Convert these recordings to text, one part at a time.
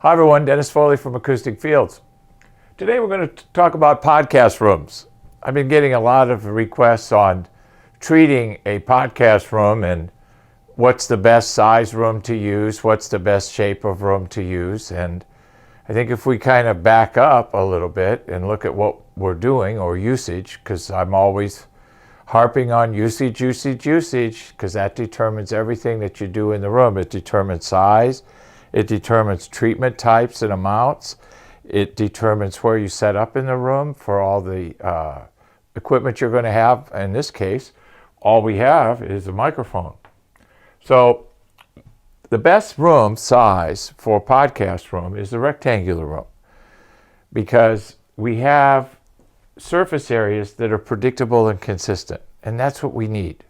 Hi everyone, Dennis Foley from Acoustic Fields. Today we're going to talk about podcast rooms. I've been getting a lot of requests on treating a podcast room and what's the best size room to use, what's the best shape of room to use. And I think if we kind of back up a little bit and look at what we're doing, or usage, because I'm always harping on usage, because that determines everything that you do in the room. It determines size, it determines treatment types and amounts, it determines where you set up in the room for all the equipment you're going to have. In this case, all we have is a microphone. So the best room size for a podcast room is the rectangular room, because we have surface areas that are predictable and consistent, and that's what we need.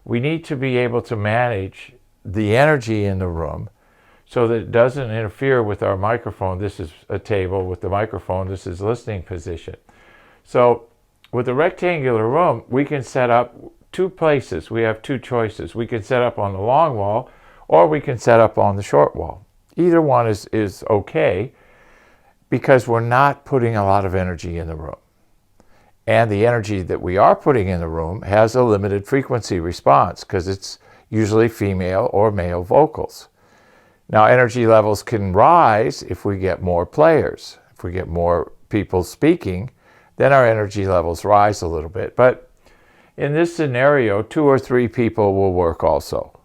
We need to be able to manage the energy in the room so that it doesn't interfere with our microphone. This is a table with the microphone. This is listening position. So with a rectangular room, we can set up two places. We have two choices. We can set up on the long wall, or we can set up on the short wall. Either one is okay, because we're not putting a lot of energy in the room. And the energy that we are putting in the room has a limited frequency response, because it's usually female or male vocals. Now, energy levels can rise if we get more players. If we get more people speaking, then our energy levels rise a little bit. But in this scenario, 2 or 3 people will work also.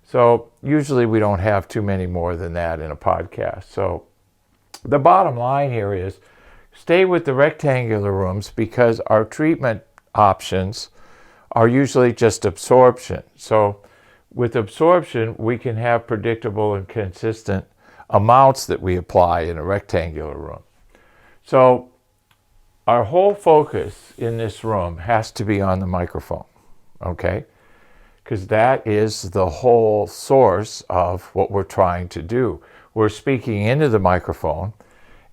So usually we don't have too many more than that in a podcast. So the bottom line here is stay with the rectangular rooms, because our treatment options are usually just absorption. So with absorption, we can have predictable and consistent amounts that we apply in a rectangular room. So our whole focus in this room has to be on the microphone, okay? Because that is the whole source of what we're trying to do. We're speaking into the microphone,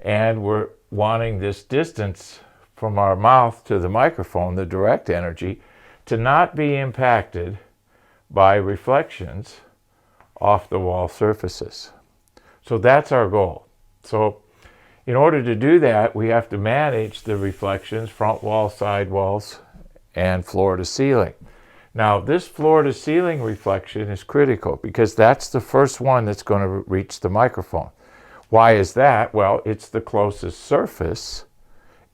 and we're wanting this distance from our mouth to the microphone, the direct energy, to not be impacted by reflections off the wall surfaces. So that's our goal. So in order to do that, we have to manage the reflections, front wall, side walls, and floor to ceiling. Now, this floor to ceiling reflection is critical, because that's the first one that's going to reach the microphone. Why is that? Well, it's the closest surface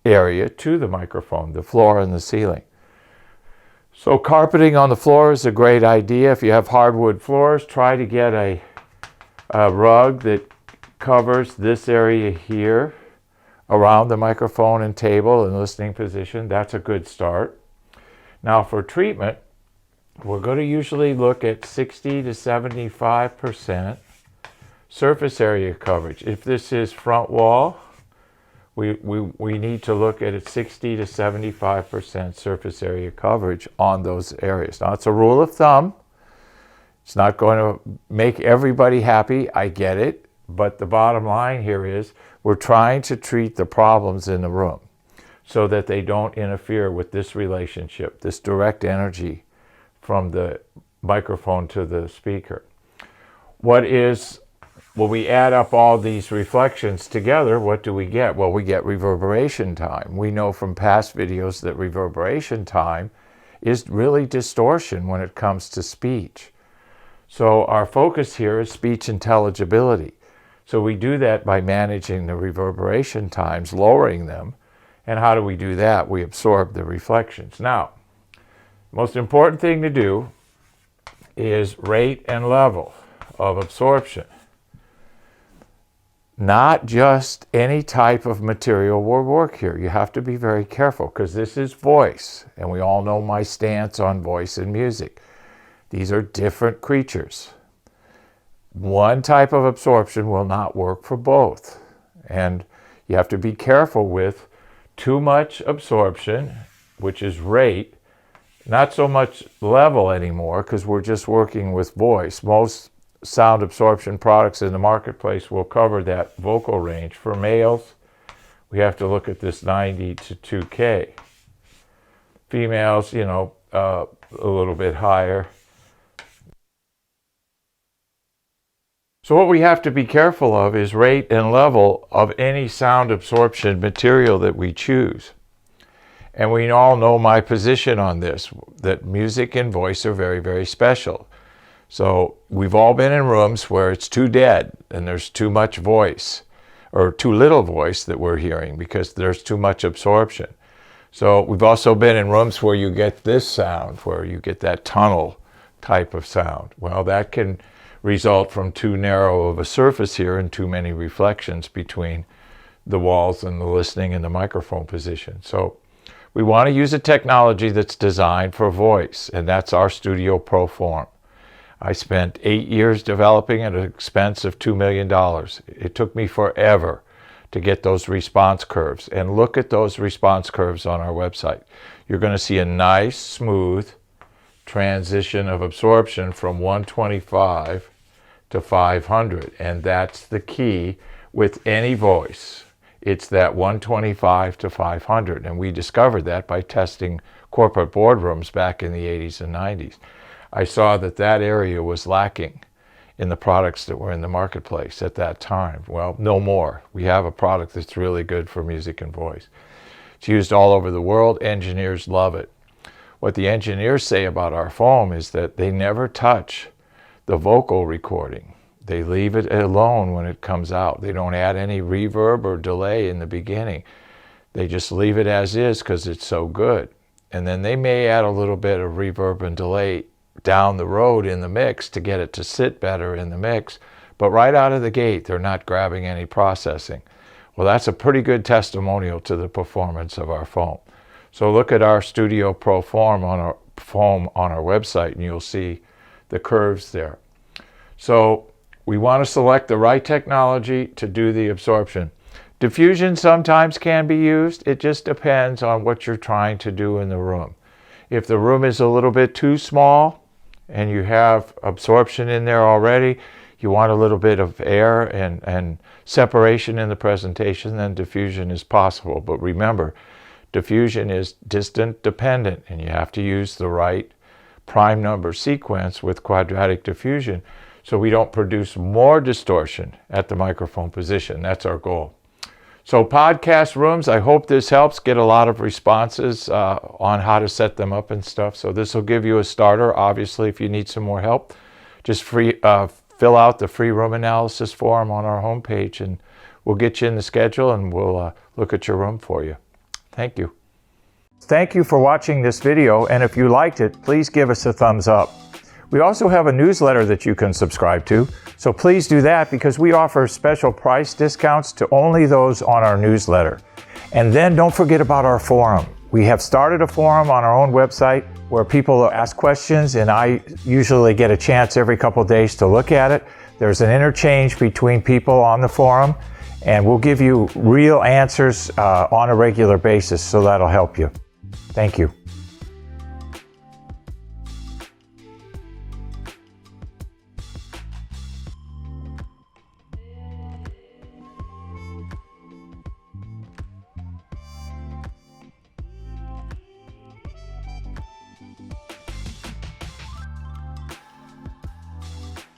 area to the microphone, the floor and the ceiling. So carpeting on the floor is a great idea. If you have hardwood floors, try to get a rug that covers this area here around the microphone and table and listening position. That's a good start. Now for treatment, we're going to usually look at 60 to 75% surface area coverage. If this is front wall, we need to look at 60 to 75% surface area coverage on those areas. Now, it's a rule of thumb. It's not going to make everybody happy. I get it. But the bottom line here is we're trying to treat the problems in the room so that they don't interfere with this relationship, this direct energy from the microphone to the speaker. When we add up all these reflections together, what do we get? Well, we get reverberation time. We know from past videos that reverberation time is really distortion when it comes to speech. So our focus here is speech intelligibility. So we do that by managing the reverberation times, lowering them. And how do we do that? We absorb the reflections. Now, the most important thing to do is rate and level of absorption. Not just any type of material will work here. You have to be very careful, because this is voice, and we all know my stance on voice and music. These are different creatures. One type of absorption will not work for both, and you have to be careful with too much absorption, which is rate, not so much level anymore, because we're just working with voice. Most sound absorption products in the marketplace will cover that vocal range. For males, we have to look at this 90 to 2K. Females, a little bit higher. So what we have to be careful of is rate and level of any sound absorption material that we choose. And we all know my position on this, that music and voice are very, very special. So we've all been in rooms where it's too dead and there's too much voice, or too little voice that we're hearing because there's too much absorption. So we've also been in rooms where you get this sound, where you get that tunnel type of sound. Well, that can result from too narrow of a surface here and too many reflections between the walls and the listening and the microphone position. So we want to use a technology that's designed for voice, and that's our Studio Pro Form. I spent 8 years developing at an expense of $2 million. It took me forever to get those response curves. And look at those response curves on our website. You're going to see a nice, smooth transition of absorption from 125 to 500. And that's the key with any voice. It's that 125 to 500. And we discovered that by testing corporate boardrooms back in the 80s and 90s. I saw that that area was lacking in the products that were in the marketplace at that time. Well, no more. We have a product that's really good for music and voice. It's used all over the world. Engineers love it. What the engineers say about our foam is that they never touch the vocal recording. They leave it alone when it comes out. They don't add any reverb or delay in the beginning. They just leave it as is because it's so good. And then they may add a little bit of reverb and delay down the road in the mix to get it to sit better in the mix. But right out of the gate, they're not grabbing any processing. Well, that's a pretty good testimonial to the performance of our foam. So look at our Studio Pro foam on our website, and you'll see the curves there. So we want to select the right technology to do the absorption. Diffusion sometimes can be used. It just depends on what you're trying to do in the room. If the room is a little bit too small and you have absorption in there already, you want a little bit of air and separation in the presentation, then diffusion is possible. But remember, diffusion is distance dependent, and you have to use the right prime number sequence with quadratic diffusion so we don't produce more distortion at the microphone position. That's our goal. So podcast rooms, I hope this helps get a lot of responses on how to set them up and stuff. So this will give you a starter. Obviously, if you need some more help, just fill out the free room analysis form on our homepage, and we'll get you in the schedule and we'll look at your room for you. Thank you. Thank you for watching this video, and if you liked it, please give us a thumbs up. We also have a newsletter that you can subscribe to, so please do that because we offer special price discounts to only those on our newsletter. And then don't forget about our forum. We have started a forum on our own website where people ask questions, and I usually get a chance every couple days to look at it. There's an interchange between people on the forum, and we'll give you real answers on a regular basis, so that'll help you. Thank you.